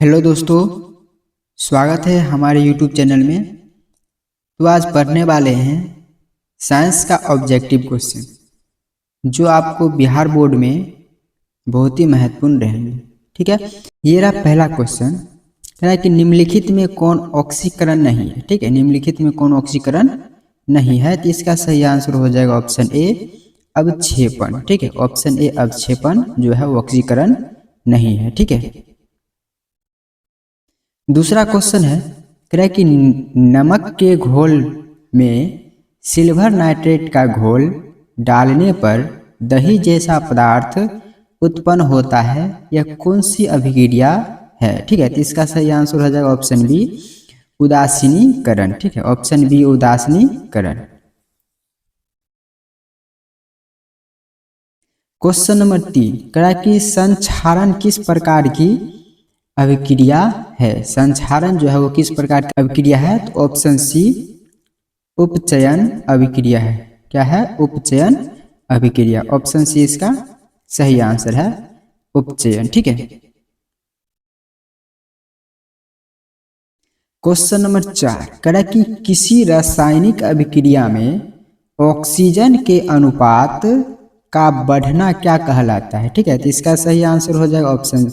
Hello दोस्तों, स्वागत है हमारे यूट्यूब चैनल में। तो आज पढ़ने वाले हैं साइंस का ऑब्जेक्टिव क्वेश्चन, जो आपको बिहार बोर्ड में बहुत ही महत्वपूर्ण रहेंगे। ठीक है, ये रहा पहला क्वेश्चन। कह रहा है कि निम्नलिखित में कौन ऑक्सीकरण नहीं है। ठीक है, निम्नलिखित में कौन ऑक्सीकरण नहीं है, तो इसका सही आंसर हो जाएगा ऑप्शन ए, अवक्षेपण। ठीक है, ऑप्शन ए अवक्षेपण जो है वो ऑक्सीकरण नहीं है। ठीक है, दूसरा क्वेश्चन है, कह रहा है कि नमक के घोल में सिल्वर नाइट्रेट का घोल डालने पर दही जैसा पदार्थ उत्पन्न होता है, यह कौन सी अभिक्रिया है। ठीक है, तो इसका सही आंसर हो जाएगा ऑप्शन बी, उदासीनीकरण। ठीक है, ऑप्शन बी उदासीनीकरण। क्वेश्चन नंबर 3, कह रहा है कि संक्षारण किस प्रकार की अभिक्रिया है। संक्षारण जो है वो किस प्रकार की अभिक्रिया है, तो ऑप्शन सी उपचयन अभिक्रिया है। क्या है? उपचयन अभिक्रिया। ऑप्शन सी इसका सही आंसर है, उपचयन। ठीक है, क्वेश्चन नंबर 4, कह रहा है कि किसी रासायनिक अभिक्रिया में ऑक्सीजन के अनुपात का बढ़ना क्या कहलाता है। ठीक है, तो इसका सही आंसर हो जाएगा ऑप्शन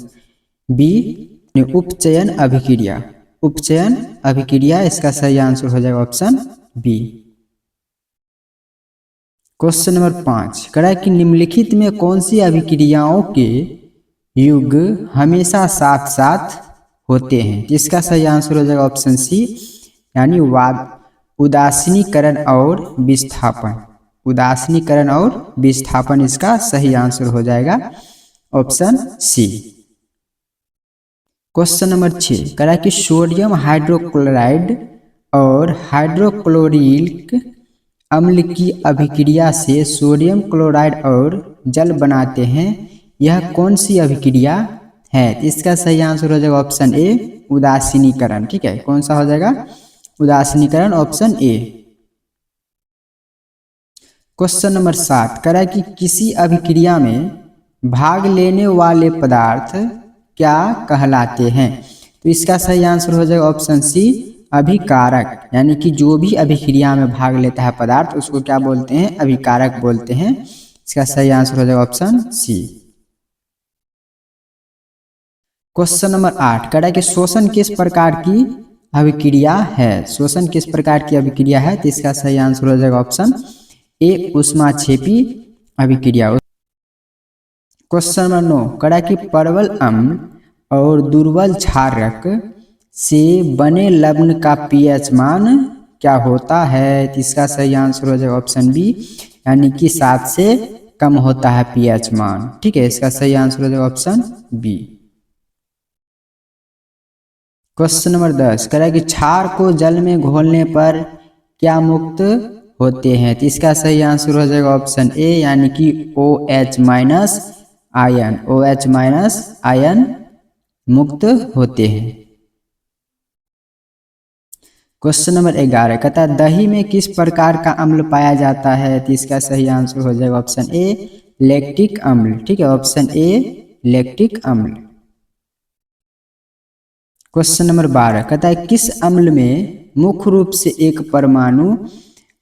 बी, उपचयन अभिक्रिया। उपचयन अभिक्रिया, इसका सही आंसर हो जाएगा ऑप्शन बी। क्वेश्चन नंबर 5, कह रहा है कि निम्नलिखित में कौन सी अभिक्रियाओं के युग हमेशा साथ साथ होते हैं। इसका सही आंसर हो जाएगा ऑप्शन सी, यानी उदासीनीकरण और विस्थापन। उदासीनीकरण और विस्थापन, इसका सही आंसर हो जाएगा ऑप्शन सी। क्वेश्चन नंबर 6, कह रहा है कि सोडियम हाइड्रोक्लोराइड और हाइड्रोक्लोरिक अम्ल की अभिक्रिया से सोडियम क्लोराइड और जल बनाते हैं, यह कौन सी अभिक्रिया है। इसका सही आंसर हो जाएगा ऑप्शन ए, उदासीनीकरण। ठीक है, कौन सा हो जाएगा? उदासीनीकरण, ऑप्शन ए। क्वेश्चन नंबर 7, कह रहा है कि किसी अभिक्रिया में भाग लेने वाले पदार्थ क्या कहलाते हैं। तो इसका सही आंसर हो जाएगा ऑप्शन सी, अभिकारक। यानी कि जो भी अभिक्रिया में भाग लेता है पदार्थ, उसको क्या बोलते हैं? अभिकारक बोलते हैं। इसका सही आंसर हो जाएगा ऑप्शन सी। क्वेश्चन नंबर 8, कह रहा है कि शोषण किस प्रकार की अभिक्रिया है। शोषण किस प्रकार की अभिक्रिया है, तो इसका सही आंसर हो जाएगा ऑप्शन ए, ऊष्माक्षेपी अभिक्रिया। क्वेश्चन नंबर 9, कह रहा है कि परवल अम्ल और दुर्बल क्षारक से बने लवण का पीएच मान क्या होता है। तो इसका सही आंसर हो जाएगा ऑप्शन बी, यानी कि 7 से कम होता है पीएच मान। ठीक है, इसका सही आंसर हो जाएगा ऑप्शन बी। क्वेश्चन नंबर 10, कह रहा है कि क्षार को जल में घोलने पर क्या मुक्त होते हैं। तो इसका सही आंसर हो जाएगा ऑप्शन ए, यानी कि OH minus ion. OH minus ion मुक्त होते हैं। क्वेश्चन नंबर 11, कहता है दही में किस प्रकार का अम्ल पाया जाता है। तो इसका सही आंसर हो जाएगा ऑप्शन ए, लैक्टिक अम्ल। ठीक है, ऑप्शन ए, लैक्टिक अम्ल। क्वेश्चन नंबर 12, कहता है किस अम्ल में मुख्य रूप से एक परमाणु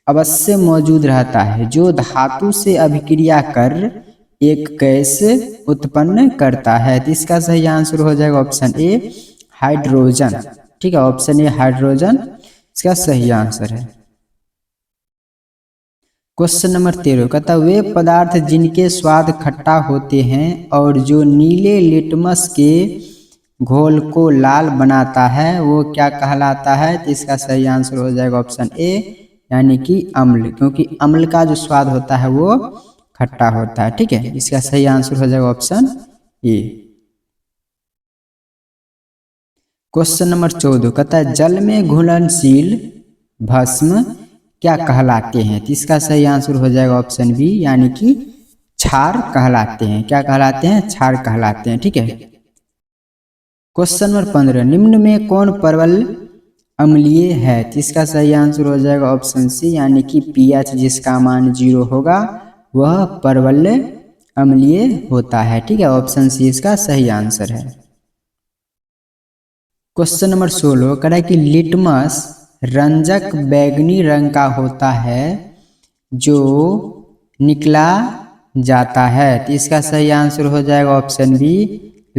अवश्य मौजूद रहता है, जो धातु से अभिक्रिया कर एक गैस उत्पन्न करता है। तो इसका सही आंसर हो जाएगा ऑप्शन ए, हाइड्रोजन। ठीक है, ऑप्शन ए, हाइड्रोजन, इसका सही आंसर है। क्वेश्चन नंबर 13, कहता है वे पदार्थ जिनके स्वाद खट्टा होते हैं और जो नीले लिटमस के घोल को लाल बनाता है, वो क्या कहलाता है। तो इसका सही आंसर हो जाएगा ऑप्शन ए, यानी कि अम्ल, क्योंकि अम्ल का जो स्वाद होता है वो खट्टा होता है। ठीक है, इसका सही आंसर हो जाएगा ऑप्शन ए। क्वेश्चन नंबर 14, कहता है जल में घुलनशील भस्म क्या कहलाते हैं। तो इसका सही आंसर हो जाएगा ऑप्शन बी, यानी कि क्षार कहलाते हैं। क्या कहलाते हैं? क्षार कहलाते हैं। ठीक है, क्वेश्चन नंबर 15, निम्न में कौन परवल अम्लीय है। तो इसका सही आंसर हो जाएगा ऑप्शन सी, यानी कि पीएच जिसका मान 0 होगा वह परवल अम्लीय होता है। ठीक है, ऑप्शन सी इसका सही आंसर है। क्वेश्चन नंबर 16 कह रहा है कि लिटमस रंजक बैंगनी रंग का होता है जो निकला जाता है। तो इसका सही आंसर हो जाएगा ऑप्शन बी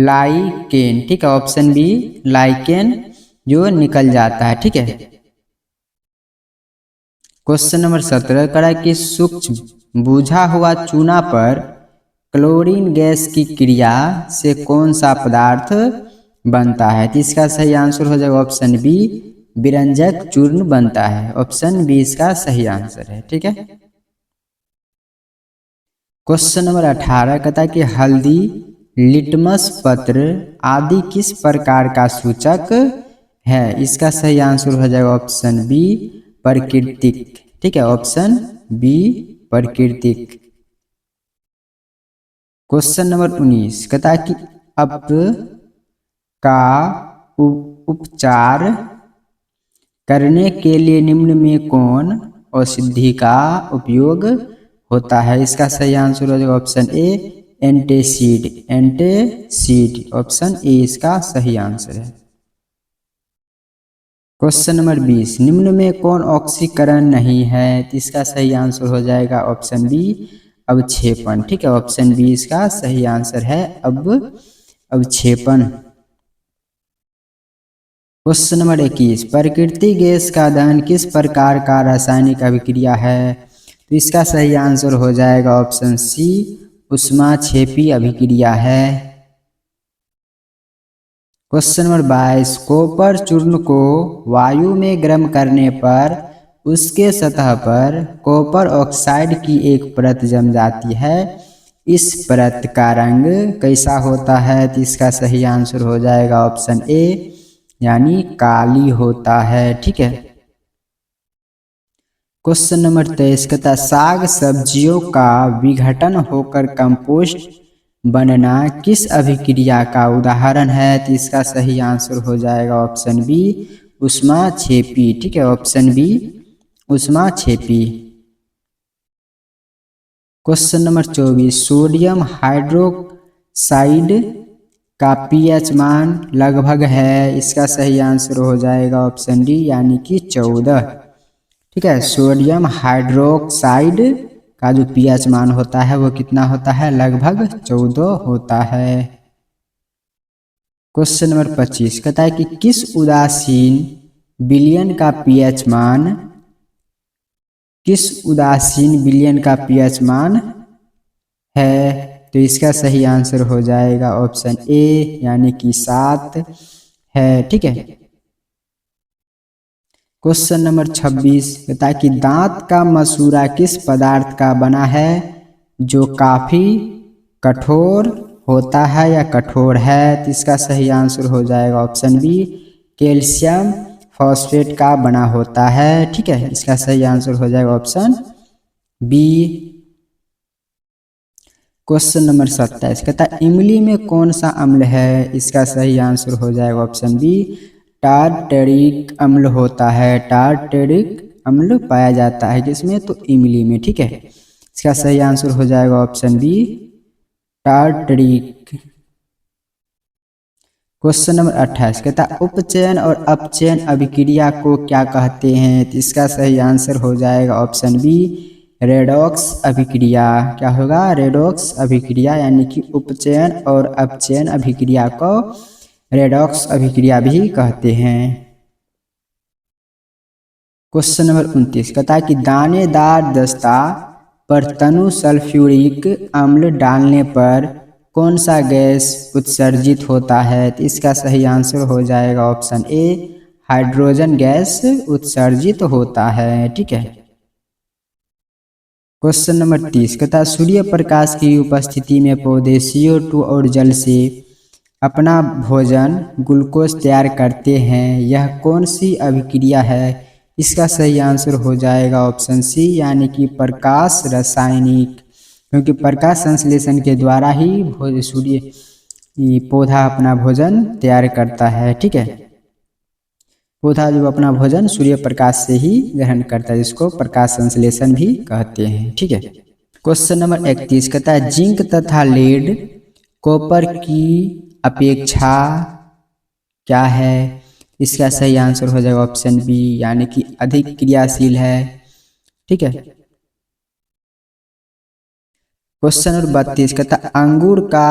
लाइकेन। ठीक है, ऑप्शन बी लाइकेन जो निकल जाता है। ठीक है, क्वेश्चन नंबर 17 कह रहा है कि सूक्ष्म बुझा हुआ चूना पर क्लोरीन गैस की क्रिया से कौन सा पदार्थ बनता है। तो इसका सही आंसर हो जाएगा ऑप्शन बी विरंजक चूर्ण बनता है। ऑप्शन बी इसका सही आंसर है। ठीक है, क्वेश्चन नंबर 18 कहता है कि हल्दी, लिटमस पत्र आदि किस प्रकार का सूचक है। इसका सही आंसर हो जाएगा ऑप्शन बी प्राकृतिक। ठीक है, ऑप्शन बी प्राकृतिक। क्वेश्चन नंबर 19 कहता है कि अप का उपचार करने के लिए निम्न में कौन औषधि का उपयोग होता है। इसका सही आंसर हो जाएगा option A antacid. Antacid option A इसका सही आंसर है। क्वेश्चन नंबर 20 निम्न में कौन ऑक्सीकरण नहीं है। तो इसका सही आंसर हो जाएगा ऑप्शन बी अवक्षेपण। ठीक है, ऑप्शन बी इसका सही आंसर है अवक्षेपण। क्वेश्चन नंबर 21 प्रकृति गैस का दहन किस प्रकार का रासायनिक अभिक्रिया है। तो इसका सही आंसर हो जाएगा ऑप्शन सी ऊष्माक्षेपी अभिक्रिया है। क्वेश्चन नंबर 22 कॉपर चूर्ण को वायु में गर्म करने पर उसके सतह पर कॉपर ऑक्साइड की एक परत जम जाती है। इस परत का रंग कैसा होता है। तो इसका सही आंसर हो जाएगा ऑप्शन ए यानी काली होता है। ठीक है, क्वेश्चन नंबर 23 कहता साग सब्जियों का विघटन होकर कंपोस्ट बनना किस अभिक्रिया का उदाहरण है। तो इसका सही आंसर हो जाएगा ऑप्शन बी ऊष्माक्षेपी। ठीक है, ऑप्शन बी ऊष्माक्षेपी। क्वेश्चन नंबर 24 सोडियम हाइड्रोक्साइड का पीएच मान लगभग है। इसका सही आंसर हो जाएगा ऑप्शन डी यानी कि 14। ठीक है, सोडियम हाइड्रोक्साइड का जो पीएच मान होता है वो कितना होता है, लगभग 14 होता है। क्वेश्चन नंबर 25 कहता है कि किस उदासीन विलयन का पीएच मान है। तो इसका सही आंसर हो जाएगा ऑप्शन ए यानी कि 7 है। ठीक है, क्वेश्चन नंबर 26 कहता है कि दांत का मसूड़ा किस पदार्थ का बना है जो काफी कठोर होता है या कठोर है। तो इसका सही आंसर हो जाएगा ऑप्शन बी कैल्शियम फॉस्फेट का बना होता है। ठीक है, इसका सही आंसर हो जाएगा ऑप्शन बी। क्वेश्चन नंबर 27 कहता है इमली में कौन सा अम्ल है। इसका सही आंसर हो जाएगा ऑप्शन बी टार्टरिक अम्ल होता है। टार्टरिक अम्ल पाया जाता है जिसमें, तो इमली में। ठीक है, इसका सही आंसर हो जाएगा option B tartaric. Question number 28 कहता है उपचयन और अपचयन अभिक्रिया को क्या कहते हैं। तो इसका सही आंसर हो जाएगा ऑप्शन बी रेडॉक्स अभिक्रिया। क्या होगा, रेडॉक्स अभिक्रिया यानी कि उपचयन और अपचयन अभिक्रिया को रेडॉक्स अभिक्रिया भी कहते हैं। क्वेश्चन नंबर 29 कहता है कि दानेदार दस्ता पर तनु सल्फ्यूरिक अम्ल डालने पर कौन सा गैस उत्सर्जित होता है। तो इसका सही आंसर हो जाएगा ऑप्शन ए हाइड्रोजन गैस उत्सर्जित होता है। ठीक है, क्वेश्चन नंबर 30 कहता सूर्य प्रकाश की उपस्थिति में पौधे CO2 और जल से अपना भोजन ग्लूकोज तैयार करते हैं। यह कौन सी अभिक्रिया है। इसका सही आंसर हो जाएगा ऑप्शन सी यानी कि प्रकाश रासायनिक, क्योंकि प्रकाश संश्लेषण के द्वारा ही सूर्य पौधा अपना भोजन तैयार करता है। ठीक है, पौधा जो अपना भोजन सूर्य प्रकाश से ही ग्रहण करता है, जिसको प्रकाश संश्लेषण भी कहते हैं। ठीक है, क्वेश्चन नंबर 31 कहता है जिंक तथा लेड कॉपर की अपेक्षा क्या है। इसका सही आंसर हो जाएगा ऑप्शन बी, यानी कि अधिक क्रियाशील है। ठीक है। क्वेश्चन नंबर 32 कहता अंगूर का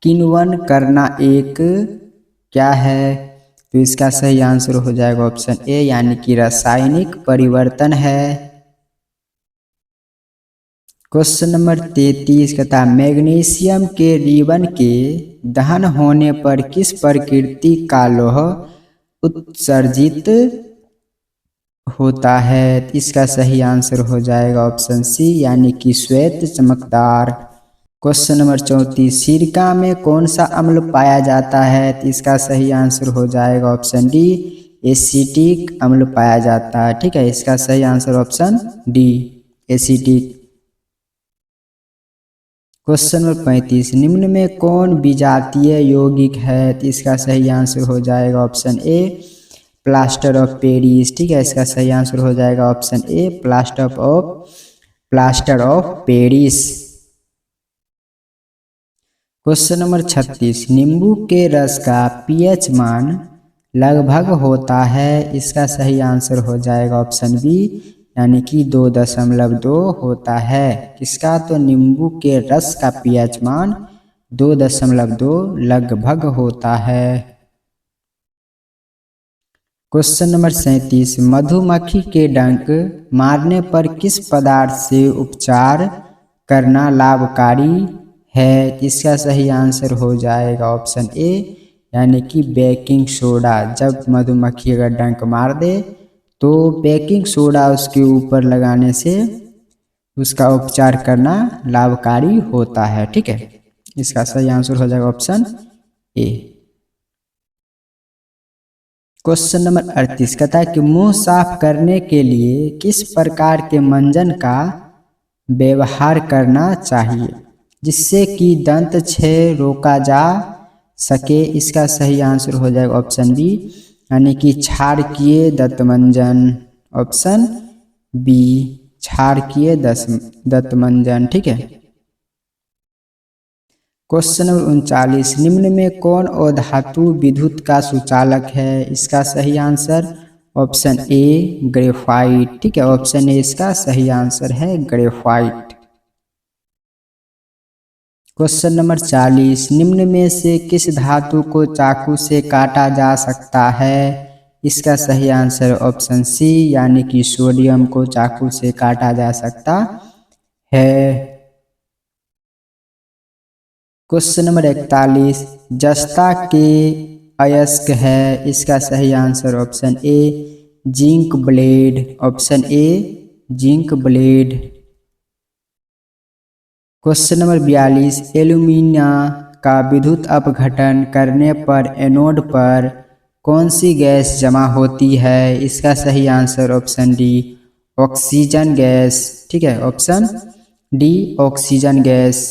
किण्वन करना एक क्या है? तो इसका सही आंसर हो जाएगा ऑप्शन ए, यानी कि रासायनिक परिवर्तन है। क्वेश्चन नंबर 33 कहता मैग्नीशियम के रिबन के दहन होने पर किस प्रकृति का लौह उत्सर्जित होता है? इसका सही आंसर हो जाएगा ऑप्शन सी, यानी कि श्वेत चमकदार। क्वेश्चन नंबर 34 सिरका में कौन सा अम्ल पाया जाता है? तो इसका सही आंसर हो जाएगा ऑप्शन डी, एसिटिक अम्ल पाया जाता है। ठीक है, इसका सही answer option D, acetic. Question number 35 निम्न में कौन विजातीय यौगिक है? तो इसका सही आंसर हो जाएगा option A, plaster of Paris. ठीक है, इसका सही आंसर हो जाएगा option A, plaster of Paris. Question number 36 नींबू के रस का पीएच मान लगभग होता है? इसका सही आंसर हो जाएगा ऑप्शन बी, यानी कि 2.2 होता है। किसका? तो नींबू के रस का पीएच मान 2.2 लगभग होता है। क्वेश्चन नंबर 37 मधुमक्खी के डंक मारने पर किस पदार्थ से उपचार करना लाभकारी है? इसका सही आंसर हो जाएगा ऑप्शन ए, यानी कि बेकिंग सोडा। जब मधुमक्खी अगर डंक मार दे तो बेकिंग सोडा उसके ऊपर लगाने से उसका उपचार करना लाभकारी होता है। ठीक है, इसका सही आंसर हो जाएगा ऑप्शन ए। क्वेश्चन नंबर 38 कहता है कि मुंह साफ करने के लिए किस प्रकार के मंजन का व्यवहार करना चाहिए जिससे कि दंत क्षय रोका जा सके? इसका सही आंसर हो जाएगा ऑप्शन बी, यानी कि क्षारकीय दंतमंजन। Option B, क्षारकीय दंतमंजन। ठीक है। क्वेश्चन नंबर 39 निम्न में कौन अधातु विद्युत का सुचालक है? इसका सही आंसर ऑप्शन ए, ग्रेफाइट। ठीक है, ऑप्शन ए इसका सही आंसर है, ग्रेफाइट। क्वेश्चन नंबर 40 निम्न में से किस धातु को चाकू से काटा जा सकता है? इसका सही आंसर ऑप्शन सी, यानी कि सोडियम को चाकू से काटा जा सकता है। क्वेश्चन नंबर 41 जस्ता के अयस्क है? इसका सही answer option A, zinc blende. Option A, zinc blende. Question number 42 alumina का विद्युत अपघटन करने पर एनोड पर कौन सी गैस जमा होती है? इसका सही answer option D, oxygen gas. ठीक है, option D, oxygen gas.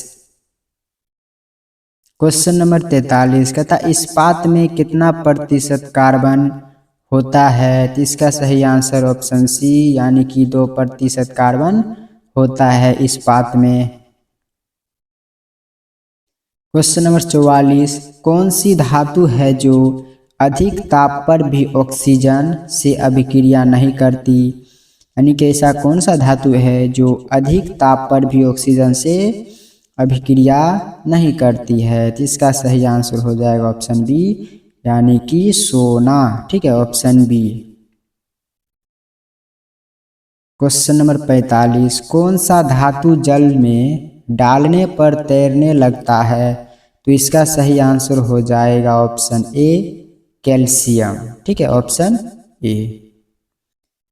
Question number 43 कहता इस्पात में कितना प्रतिशत कार्बन होता है? तो इसका सही आंसर ऑप्शन सी, यानी कि 2% कार्बन होता है इस्पात में। क्वेश्चन नंबर 44 कौन सी धातु है जो अधिक ताप पर भी ऑक्सीजन से अभिक्रिया नहीं करती? यानी कि ऐसा कौन सा धातु है जो अधिक ताप पर भी ऑक्सीजन से अभिक्रिया नहीं करती है? तो इसका सही आंसर हो जाएगा ऑप्शन बी, यानी कि सोना। ठीक है, ऑप्शन बी। क्वेश्चन नंबर 45 कौन सा धातु जल में डालने पर तैरने लगता है? तो इसका सही आंसर हो जाएगा ऑप्शन ए, कैल्शियम। ठीक है, ऑप्शन ए।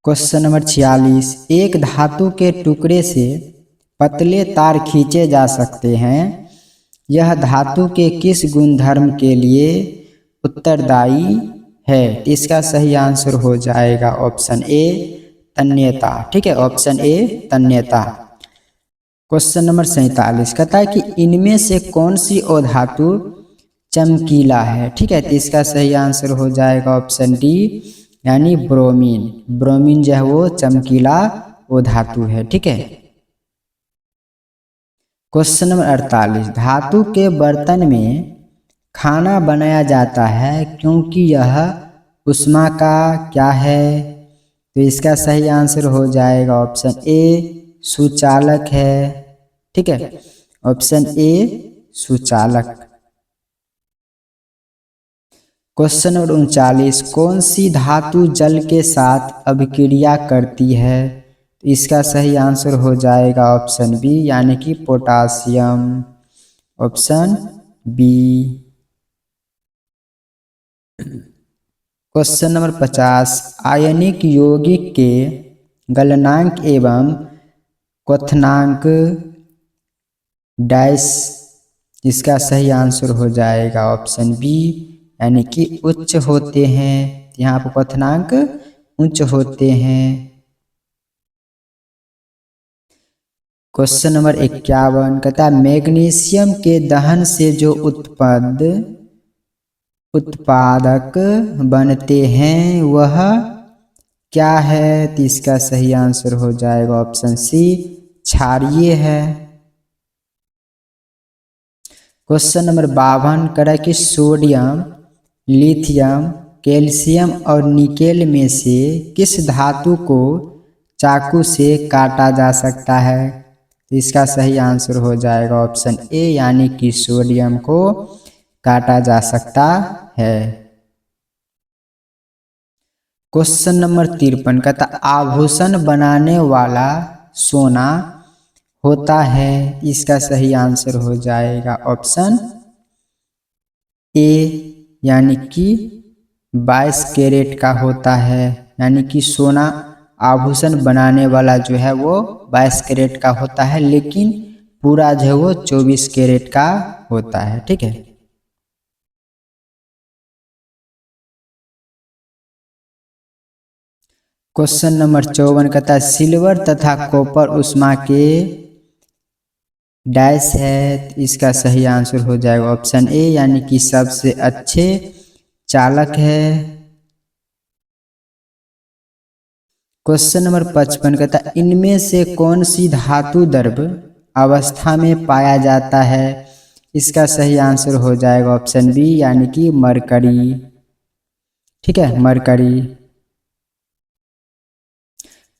क्वेश्चन नंबर 46 एक धातु के टुकड़े से पतले तार खींचे जा सकते हैं, यह धातु के किस गुणधर्म के लिए उत्तरदायी है? इसका सही आंसर हो जाएगा ऑप्शन ए, तन्यता। ठीक है, ऑप्शन ए, तन्यता। क्वेश्चन नंबर 47 कहता है कि इनमें से कौन सी अधातु चमकीला है? ठीक है, तो इसका सही आंसर हो जाएगा ऑप्शन डी, यानी ब्रोमीन। ब्रोमीन जो है वो चमकीला अधातु है। ठीक है। क्वेश्चन नंबर 48 धातु के बर्तन में खाना बनाया जाता है क्योंकि यह ऊष्मा का क्या है? तो इसका सही आंसर हो जाएगा ऑप्शन ए सुचालक है। ठीक है, ऑप्शन ए सुचालक। क्वेश्चन नंबर 39, कौन सी धातु जल के साथ अभिक्रिया करती है? तो इसका सही आंसर हो जाएगा ऑप्शन बी यानी कि potassium, option B. Question number 50, आयनिक यौगिक के गलनांक एवं क्वथनांक डैश। इसका सही आंसर हो जाएगा ऑप्शन बी यानी कि उच्च होते हैं। यहाँ पर क्वथनांक उच्च होते हैं। क्वेश्चन नंबर 51 कहता है मैग्नीशियम के दहन से जो उत्पादक बनते हैं वह क्या है? तो इसका सही आंसर हो जाएगा ऑप्शन सी क्षारीय है। क्वेश्चन नंबर 52 कह कि सोडियम, लिथियम, कैल्शियम और निकेल में से किस धातु को चाकू से काटा जा सकता है? तो इसका सही आंसर हो जाएगा ऑप्शन ए यानी कि सोडियम को काटा जा सकता है। क्वेश्चन नंबर 53 कहता आभूषण बनाने वाला सोना होता है। इसका सही आंसर हो जाएगा ऑप्शन ए यानी कि 22 कैरेट का होता है। यानी कि सोना आभूषण बनाने वाला जो है वो 22 कैरेट का होता है, लेकिन पूरा जो है वो 24 कैरेट का होता है। ठीक है, क्वेश्चन नंबर 54 कहता है सिल्वर तथा कॉपर ऊष्मा के डैश है। इसका सही आंसर हो जाएगा ऑप्शन ए यानी कि सबसे अच्छे चालक है। क्वेश्चन नंबर 55 कहता है इनमें से कौन सी धातु द्रव अवस्था में पाया जाता है? इसका सही आंसर हो जाएगा ऑप्शन बी यानी कि मरकरी। ठीक है, मरकरी।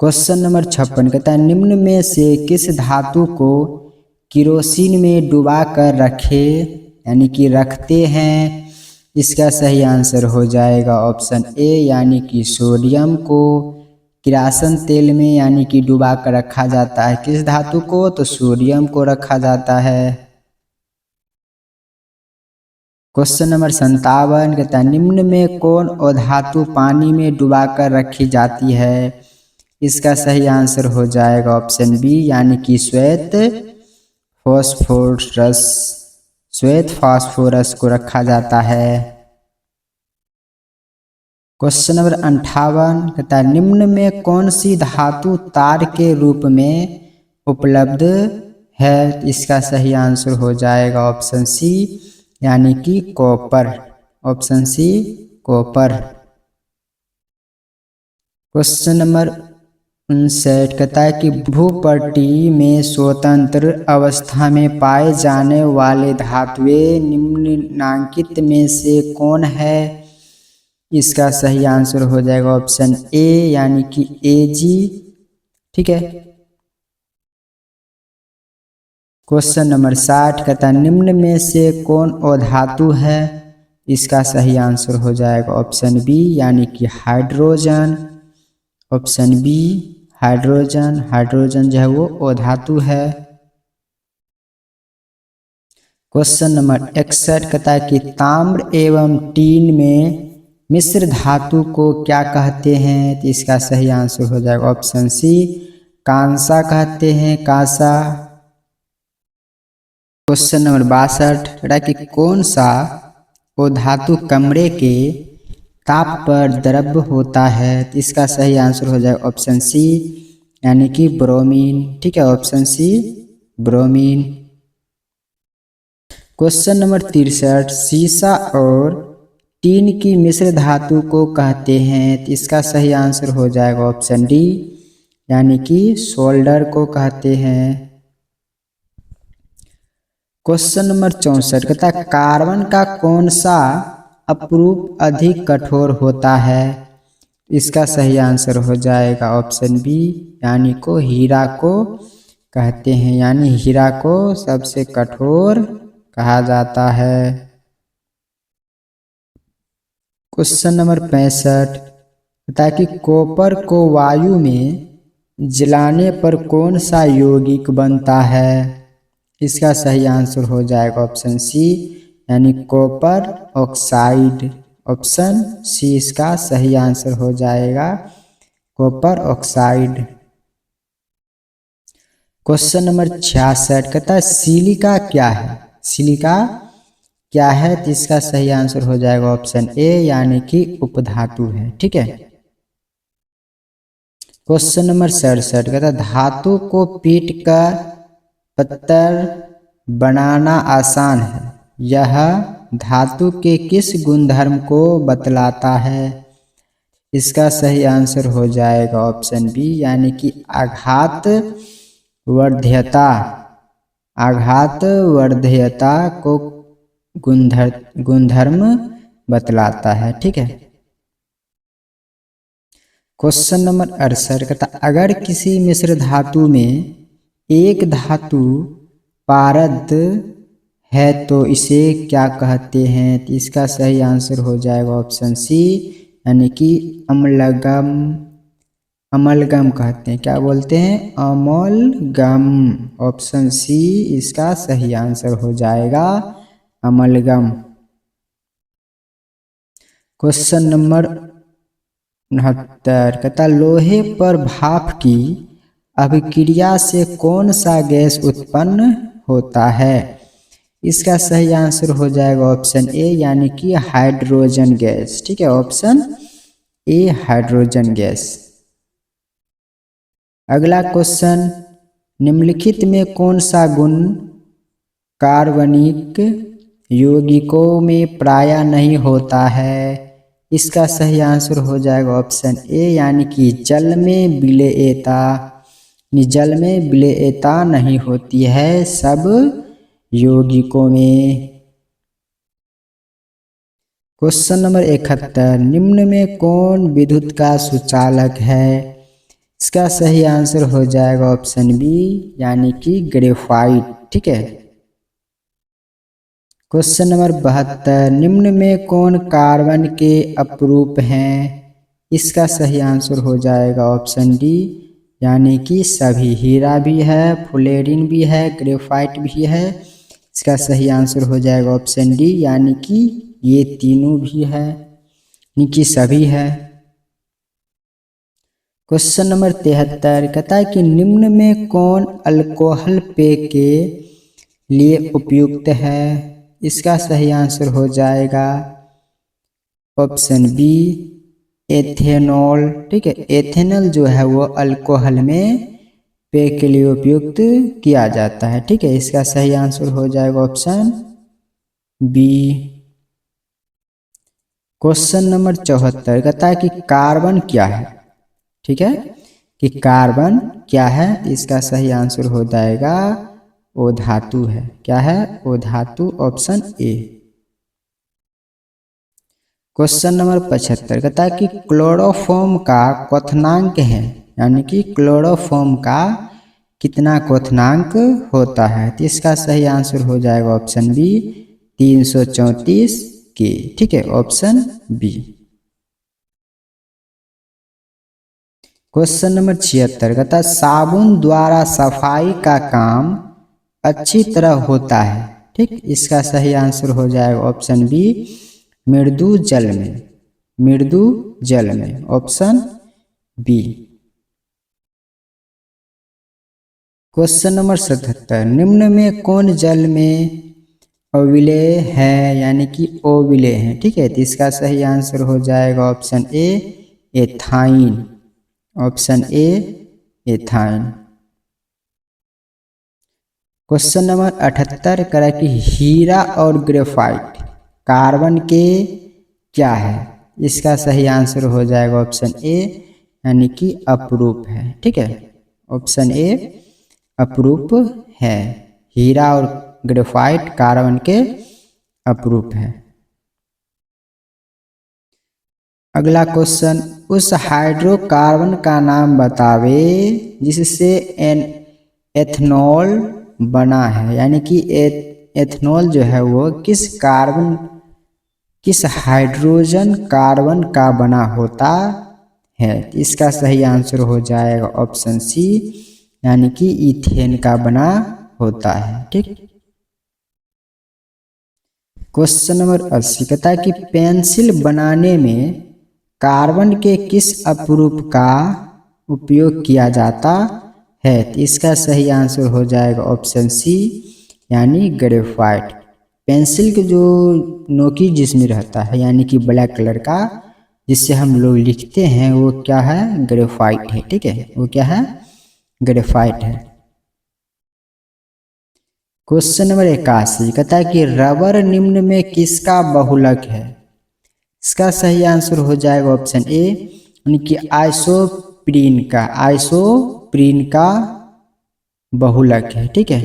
क्वेश्चन नंबर 56 कहता है निम्न में से किस धातु को केरोसिन में डुबा कर रखे यानी कि रखते हैं? इसका सही आंसर हो जाएगा ऑप्शन ए यानी कि सोडियम को किरासन तेल में यानी कि डुबा कर रखा जाता है। किस धातु को? तो सोडियम को रखा जाता है। क्वेश्चन नंबर 57 कहता है निम्न में कौन अधातु पानी में डुबा कर रखी जाती है? इसका सही आंसर हो जाएगा ऑप्शन बी यानी कि श्वेत फास्फोरस को रखा जाता है। क्वेश्चन नंबर 58 कहता है निम्न में कौन सी धातु तार के रूप में उपलब्ध है? इसका सही आंसर हो जाएगा ऑप्शन सी यानी कि copper, option C copper. Question number 59 कहता है कि भूपटल में स्वतंत्र अवस्था में पाए जाने वाले धातुएं निम्नलिखित में से कौन है? इसका सही आंसर हो जाएगा ऑप्शन ए यानी कि Ag। ठीक है, क्वेश्चन नंबर 60 कहता है निम्न में से कौन अधातु है? इसका सही आंसर हो जाएगा ऑप्शन बी यानी कि hydrogen, option B hydrogen. Hydrogen जो है वो अधातु है। क्वेश्चन नंबर 61 कहता है कि ताम्र एवं टीन में मिश्र धातु को क्या कहते हैं? तो इसका सही आंसर हो जाएगा ऑप्शन सी कांसा कहते हैं, कांसा। क्वेश्चन नंबर 62 कहता है कि कौन सा अधातु कमरे के ताप पर द्रव होता है? तो इसका सही आंसर हो जाएगा ऑप्शन सी यानी कि ब्रोमीन। ठीक है, option C bromine. Question number 63 सीसा और टीन की मिश्र धातु को कहते हैं? तो इसका सही आंसर हो जाएगा ऑप्शन डी यानी कि सोल्डर को कहते हैं। क्वेश्चन नंबर 64 कहता है कार्बन का कौन सा अपरूप अधिक कठोर होता है? इसका सही आंसर हो जाएगा ऑप्शन बी, यानी को हीरा को कहते हैं, यानी हीरा को सबसे कठोर कहा जाता है। क्वेश्चन नंबर 65 बता कि कॉपर को वायु में जलाने पर कौन सा यौगिक बनता है? इसका सही आंसर हो जाएगा ऑप्शन सी, यानी कॉपर ऑक्साइड। ऑप्शन सी इसका सही आंसर हो जाएगा, कॉपर ऑक्साइड। क्वेश्चन नंबर 66 कहता है सिलिका क्या है? सिलिका क्या है? तो इसका सही आंसर हो जाएगा ऑप्शन ए, यानी कि उपधातु है। ठीक है। क्वेश्चन नंबर 67 कहता है धातु को पीट कर पत्थर बनाना आसान है, यह धातु के किस गुणधर्म को बतलाता है? इसका सही आंसर हो जाएगा ऑप्शन बी, यानी कि आघात वर्ध्यता। आघात वर्ध्यता को गुणधर्म बतलाता है। ठीक है। क्वेश्चन नंबर 68 कहता अगर किसी मिश्र धातु में एक धातु पारद है तो इसे क्या कहते हैं? तो इसका सही आंसर हो जाएगा ऑप्शन सी, यानी कि अम्लगम। अमलगम कहते हैं, क्या बोलते हैं? अमलगम। ऑप्शन सी इसका सही आंसर हो जाएगा, अमलगम। क्वेश्चन नंबर 69 कहता लोहे पर भाप की अभिक्रिया से कौन सा गैस उत्पन्न होता है? इसका सही आंसर हो जाएगा ऑप्शन ए, यानी कि हाइड्रोजन गैस। ठीक है, ऑप्शन ए हाइड्रोजन गैस। अगला क्वेश्चन निम्नलिखित में कौन सा गुण कार्बनिक यौगिकों में प्रायः नहीं होता है? इसका सही आंसर हो जाएगा ऑप्शन ए, यानी कि जल में विलेयता। जल में विलेयता नहीं होती है सब यौगिकों में। क्वेश्चन नंबर 71 निम्न में कौन विद्युत का सुचालक है? इसका सही आंसर हो जाएगा ऑप्शन बी, यानी कि ग्रेफाइट। ठीक है। क्वेश्चन नंबर 72 निम्न में कौन कार्बन के अपरूप हैं? इसका सही आंसर हो जाएगा ऑप्शन डी, यानी कि सभी। हीरा भी है, फ्लोरीन भी है, ग्रेफाइट भी है। इसका सही आंसर हो जाएगा ऑप्शन डी, यानी कि ये तीनों भी है, यानी कि सभी है। क्वेश्चन नंबर 73 कहता है कि निम्न में कौन अल्कोहल पेय के लिए उपयुक्त है? इसका सही आंसर हो जाएगा ऑप्शन बी, एथेनॉल। ठीक है, एथेनॉल जो है वो अल्कोहल में पेय के लिए उपयुक्त किया जाता है। ठीक है, इसका सही आंसर हो जाएगा ऑप्शन बी। क्वेश्चन नंबर 74 कहता है कि कार्बन क्या है? ठीक है, कि कार्बन क्या है? इसका सही आंसर हो जाएगा ओ धातु है। क्या है? ओ धातु, ऑप्शन ए। क्वेश्चन नंबर 75 कहता है कि क्लोरोफॉर्म का क्वथनांक है, यानी कि क्लोरोफॉर्म का कितना क्वथनांक होता है? तो इसका सही आंसर हो जाएगा ऑप्शन बी, 334 के। ठीक है, ऑप्शन बी। क्वेश्चन नंबर 76 कहता है साबुन द्वारा सफाई का काम अच्छी तरह होता है। ठीक, इसका सही आंसर हो जाएगा ऑप्शन बी, मृदु जल में। मृदु जल में, ऑप्शन बी। क्वेश्चन नंबर 77 निम्न में कौन जल में अविलेय है, यानी कि अविलेय है? ठीक है, तो इसका सही आंसर हो जाएगा option A, ethyne. Option A, ethyne. Question number 78 करा कि हीरा और ग्रेफाइट कार्बन के क्या है? इसका सही आंसर हो जाएगा ऑप्शन ए, यानी कि अपरूप है। ठीक है, ऑप्शन ए अपरूप है। हीरा और ग्रेफाइट कार्बन के अपरूप है। अगला क्वेश्चन, उस हाइड्रोकार्बन का नाम बतावे जिससे एथनॉल बना है। यानी कि एथनॉल जो है वो किस हाइड्रोजन कार्बन का बना होता है। इसका सही आंसर हो जाएगा ऑप्शन सी, यानी कि इथेन का बना होता है। ठीक। क्वेश्चन नंबर 80 कहता है कि पेंसिल बनाने में कार्बन के किस अपरूप का उपयोग किया जाता है। तो इसका सही आंसर हो जाएगा ऑप्शन सी, यानी ग्रेफाइट। पेंसिल के जो नोकी जिसमें रहता है यानी कि ब्लैक कलर का, जिससे हम लोग लिखते हैं, वो क्या है, ग्रेफाइट है। ठीक है, वो क्या है, ग्रेफाइट है। क्वेश्चन नंबर 81 कहता है कि रबर निम्न में किसका बहुलक है। इसका सही आंसर हो जाएगा ऑप्शन ए, यानी कि आइसोप्रीन का बहुलक है। ठीक है।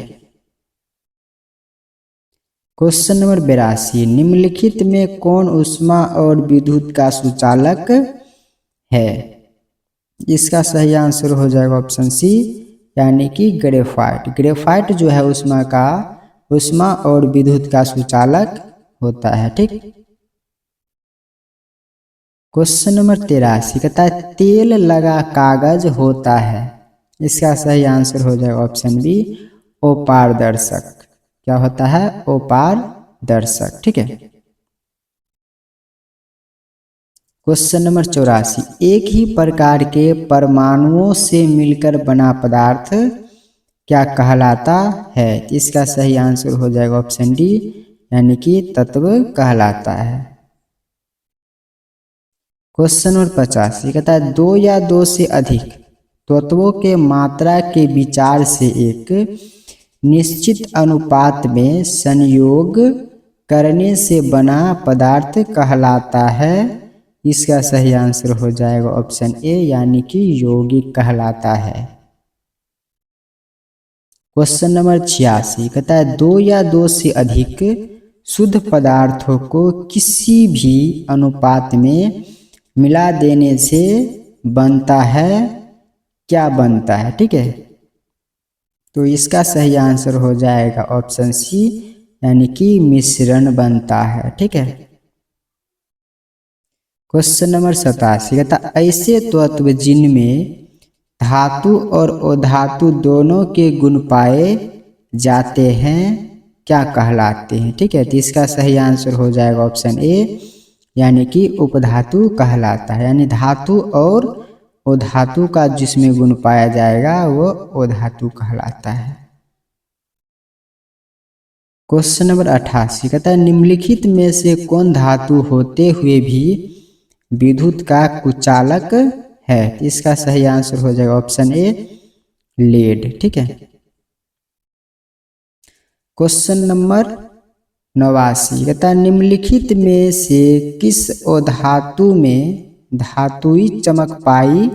क्वेश्चन नंबर 82, निम्नलिखित में कौन ऊष्मा और विद्युत का सुचालक है। इसका सही आंसर हो जाएगा ऑप्शन सी, यानी कि ग्रेफाइट। ग्रेफाइट जो है ऊष्मा और विद्युत का सुचालक होता है। ठीक। क्वेश्चन नंबर 83 कहता है तेल लगा कागज होता है। इसका सही आंसर हो जाएगा ऑप्शन बी, अपारदर्शक। क्या होता है, अपारदर्शक। ठीक है। क्वेश्चन नंबर 84, एक ही प्रकार के परमाणुओं से मिलकर बना पदार्थ क्या कहलाता है। इसका सही आंसर हो जाएगा ऑप्शन डी, यानी कि तत्व कहलाता है। क्वेश्चन नंबर 85 कहता है 2 या 2 से अधिक तत्वों के मात्रा के विचार से एक निश्चित अनुपात में संयोग करने से बना पदार्थ कहलाता है। इसका सही आंसर हो जाएगा ऑप्शन ए, यानी कि यौगिक कहलाता है। क्वेश्चन नंबर 86 कहता है 2 या 2 से अधिक शुद्ध पदार्थों को किसी भी अनुपात में मिला देने से बनता है, क्या बनता है। ठीक है, तो इसका सही आंसर हो जाएगा ऑप्शन सी, यानी कि मिश्रण बनता है। ठीक है। क्वेश्चन नंबर 87 कहता ऐसे तत्व जिनमें धातु और अधातु दोनों के गुण पाए जाते हैं क्या कहलाते हैं। ठीक है, तो इसका सही आंसर हो जाएगा ऑप्शन ए, यानी कि उपधातु कहलाता है। यानी धातु और अधातु का जिसमें गुण पाया जाएगा वो अधातु कहलाता है। क्वेश्चन नंबर 88 कहता है निम्नलिखित में से कौन धातु होते हुए भी विद्युत का कुचालक है। इसका सही आंसर हो जाएगा ऑप्शन ए, लेड। ठीक है। क्वेश्चन नंबर 89 कहता है निम्नलिखित में से किस अधातु में धातुई चमक पाई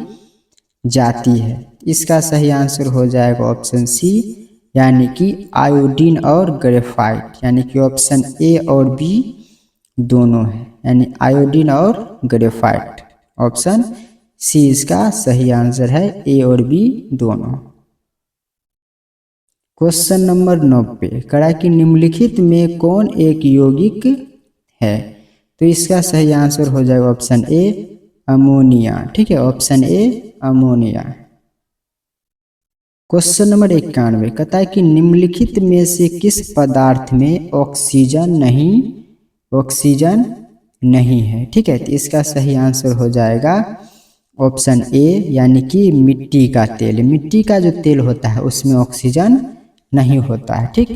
जाती है। इसका सही आंसर हो जाएगा ऑप्शन सी, यानी कि आयोडीन और ग्रेफाइट। यानी कि ऑप्शन ए और बी दोनों है, यानी आयोडीन और ग्रेफाइट। ऑप्शन सी इसका सही आंसर है, ए और बी दोनों। क्वेश्चन नंबर 90 कड़ा कि निम्नलिखित में कौन एक यौगिक है। तो इसका सही आंसर हो जाएगा ऑप्शन ए, अमोनिया। ठीक है, option A ammonia. Question number 91 कहता है कि निम्नलिखित में से किस पदार्थ में ऑक्सीजन नहीं है। ठीक है, तो इसका सही आंसर हो जाएगा ऑप्शन ए, यानी कि मिट्टी का तेल। मिट्टी का जो तेल होता है उसमें ऑक्सीजन नहीं होता है। ठीक।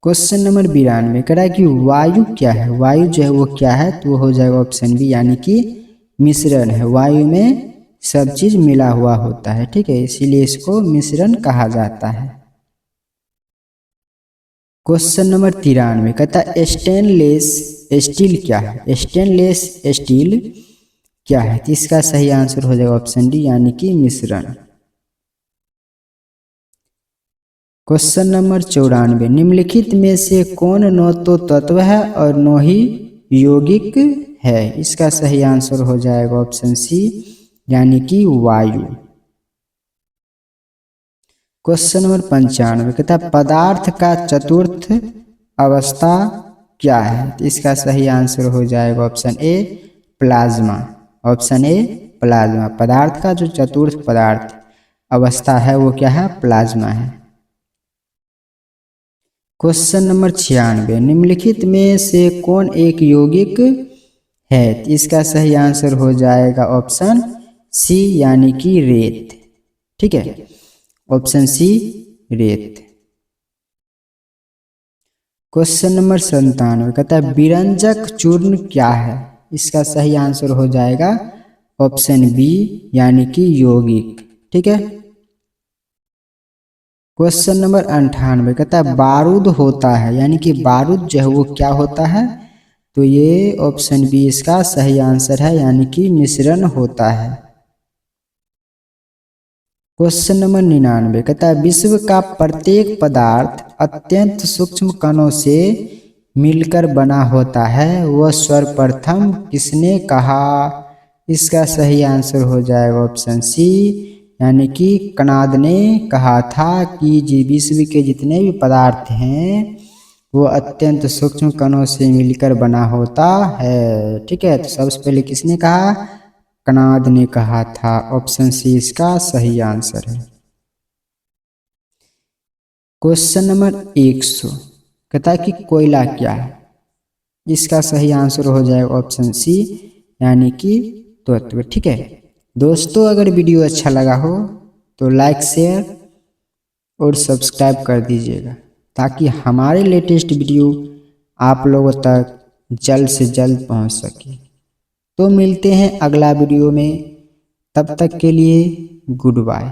क्वेश्चन नंबर 92 कह रहा है कि वायु क्या है। वायु जो है वो क्या है, तो वो हो जाएगा ऑप्शन बी, यानी कि मिश्रण है। वायु में सब चीज मिला हुआ होता है। ठीक है, इसीलिए इसको मिश्रण कहा जाता है। क्वेश्चन नंबर 93 कहता है स्टेनलेस स्टील क्या है। स्टेनलेस स्टील क्या है, तो इसका सही आंसर हो जाएगा ऑप्शन डी, यानी कि मिश्रण। क्वेश्चन नंबर 94 निम्नलिखित में से कौन न तो तत्व है और न ही यौगिक है। इसका सही आंसर हो जाएगा ऑप्शन सी, यानी कि वायु। क्वेश्चन नंबर 95 कहता है पदार्थ का चतुर्थ अवस्था क्या है। तो इसका सही आंसर हो जाएगा option A, plasma. Option A, plasma. पदार्थ का जो चतुर्थ पदार्थ अवस्था है वो क्या है, प्लाज्मा है। क्वेश्चन नंबर 96 निम्नलिखित में से कौन एक यौगिक है। तो इसका सही आंसर हो जाएगा ऑप्शन सी, यानी कि रेत। ठीक है, ऑप्शन सी, रेत। क्वेश्चन नंबर 97 कहता है विरंजक चूर्ण क्या है। इसका सही आंसर हो जाएगा ऑप्शन बी, यानी कि यौगिक। ठीक है। क्वेश्चन नंबर 98 कहता है बारूद होता है, यानी कि बारूद जो है वो क्या होता है। तो ये ऑप्शन बी इसका सही आंसर है, यानी कि मिश्रण होता है। क्वेश्चन नंबर 99 कहता है विश्व का प्रत्येक पदार्थ अत्यंत सूक्ष्म कणों से मिलकर बना होता है, वह सर्वप्रथम किसने कहा। इसका सही आंसर हो जाएगा ऑप्शन सी, यानी कि कणाद ने कहा था कि विश्व के जितने भी पदार्थ हैं वो अत्यंत सूक्ष्म कणों से मिलकर बना होता है। ठीक है, तो सबसे पहले किसने कहा, कणाद ने कहा था। ऑप्शन सी इसका सही आंसर है। क्वेश्चन नंबर 100 कहता है कि कोयला क्या है। इसका सही आंसर हो जाएगा ऑप्शन सी, यानी कि तत्व। ठीक है दोस्तों, अगर वीडियो अच्छा लगा हो तो लाइक, शेयर और सब्सक्राइब कर दीजिएगा, ताकि हमारे लेटेस्ट वीडियो आप लोगों तक जल्द से जल्द पहुंच सके। तो मिलते हैं अगला वीडियो में, तब तक के लिए गुड बाय।